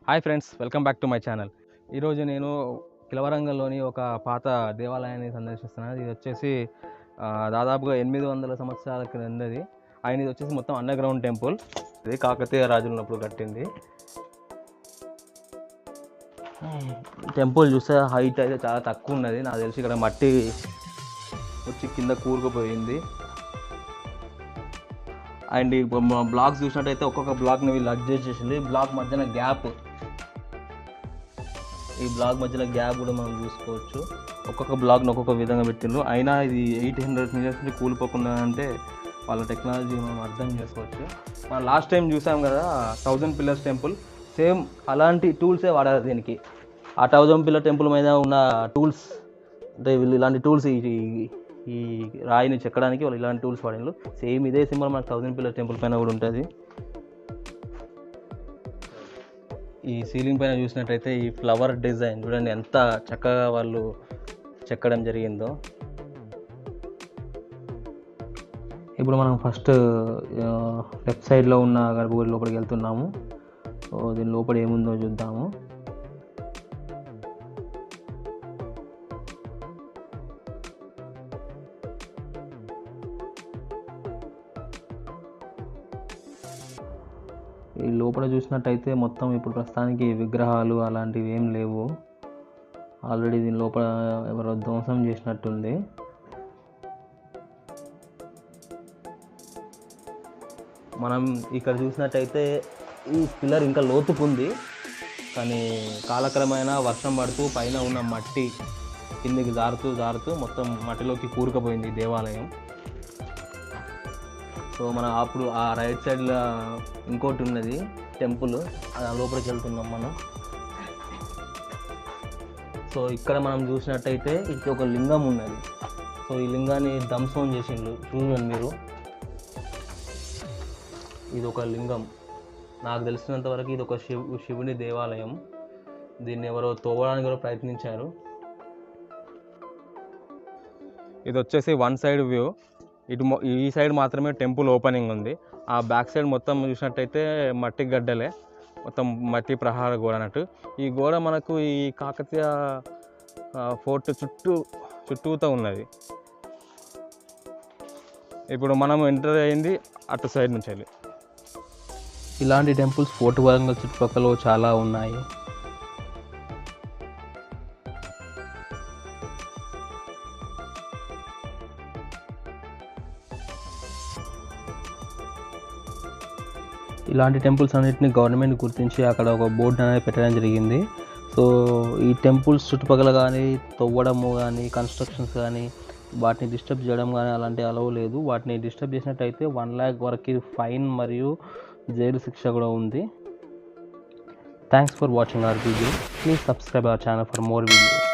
Hi friends, welcome back to my channel. ఈరోజు నేను కిలవరంగల్లోని ఒక పాత దేవాలయాన్ని సందర్శిస్తున్నాను. ఇది వచ్చేసి దాదాపుగా 800 సంవత్సరాల క్రిందది. ఇది వచ్చేసి మొత్తం అండర్ గ్రౌండ్ టెంపుల్. ఇది కాకతీయ రాజులు ఉన్నప్పుడు కట్టింది. టెంపుల్ చూస్తే హైట్ అయితే చాలా తక్కువ ఉన్నది. నాకు తెలిసి ఇక్కడ మట్టి వచ్చి కింద కూరుకుపోయింది. అండ్ ఈ బ్లాక్స్ చూసినట్టయితే ఒక్కొక్క బ్లాక్ని వీళ్ళు అడ్జస్ట్ చేసింది. బ్లాక్ మధ్యన గ్యాప్, ఈ బ్లాక్ మధ్యలో గ్యాప్ కూడా మనం చూసుకోవచ్చు. ఒక్కొక్క బ్లాక్ని ఒక్కొక్క విధంగా పెట్టిండ్రు. అయినా ఇది 800 years నుంచి కూలిపోకుండా అంటే వాళ్ళ టెక్నాలజీ మనం అర్థం చేసుకోవచ్చు. మనం లాస్ట్ టైం చూసాం కదా 1000 pillars టెంపుల్, సేమ్ అలాంటి టూల్సే వాడారు దీనికి. ఆ 1000 pillar టెంపుల్ మీద ఉన్న టూల్స్ అంటే వీళ్ళు ఇలాంటి టూల్స్ ఈ రాయిని చెక్కడానికి వాళ్ళు ఇలాంటి టూల్స్ వాడినారు. సేమ్ ఇదే సింబల్ మనకు 1000 pillar టెంపుల్ పైన కూడా ఉంటుంది. ఈ సీలింగ్ పైన చూసినట్టయితే ఈ ఫ్లవర్ డిజైన్ చూడండి ఎంత చక్కగా వాళ్ళు చెక్కడం జరిగిందో. ఇప్పుడు మనం ఫస్ట్ లెఫ్ట్ సైడ్లో ఉన్న గర్భగుడి లోపలికి వెళ్తున్నాము. దీని లోపల ఏముందో చూద్దాము. ఈ లోపల చూసినట్టయితే మొత్తం ఇప్పుడు ప్రస్తుతానికి విగ్రహాలు అలాంటివి ఏం లేవు. ఆల్రెడీ దీని లోపల ఎవరో ధ్వంసం చేసినట్టుంది. మనం ఇక్కడ చూసినట్టయితే ఈ పిల్లర్ ఇంకా లోతుకుంది, కానీ కాలక్రమేణా వర్షం పడుతూ పైన ఉన్న మట్టి కిందికి జారుతూ మొత్తం మట్టిలోకి కూరుకుపోయింది ఈ దేవాలయం. సో మనం అప్పుడు ఆ రైట్ సైడ్లో ఇంకోటి ఉన్నది టెంపుల్, అది లోపలికి వెళ్తున్నాం మనం. సో ఇక్కడ మనం చూసినట్టయితే ఇది ఒక లింగం ఉన్నది. సో ఈ లింగాన్ని ధ్వంసం చేసిండ్రు. చూడండి మీరు, ఇది ఒక లింగం. నాకు తెలిసినంత వరకు ఇది ఒక శివుని దేవాలయం. దీన్ని ఎవరో తోవడానికి కూడా ప్రయత్నించారు. ఇది వచ్చేసి వన్ సైడ్ వ్యూ. ఈ సైడ్ మాత్రమే టెంపుల్ ఓపెనింగ్ ఉంది. ఆ బ్యాక్ సైడ్ మొత్తం చూసినట్టయితే మట్టి గడ్డలే, మొత్తం మట్టి ప్రహార గోడ అన్నట్టు. ఈ గోడ మనకు ఈ కాకతీయ ఫోర్ట్ చుట్టూతో ఉన్నది. ఇప్పుడు మనం ఎంటర్ అయింది అటు సైడ్ నుంచి వెళ్ళి. ఇలాంటి టెంపుల్స్ ఫోర్ట్ వరంగల్ చుట్టుపక్కల చాలా ఉన్నాయి. ఇలాంటి టెంపుల్స్ అన్నింటినీ గవర్నమెంట్ గుర్తించి అక్కడ ఒక బోర్డు అనేది పెట్టడం జరిగింది. సో ఈ టెంపుల్స్ చుట్టుపక్కల కానీ తవ్వడము కానీ కన్స్ట్రక్షన్స్ కానీ వాటిని డిస్టర్బ్ చేయడం కానీ అలాంటి అలవ్ లేదు. వాటిని డిస్టర్బ్ చేసినట్టయితే 1 lakh వరకు ఫైన్ మరియు జైలు శిక్ష కూడా ఉంది. Thanks for watching our video. Please subscribe our channel for more videos.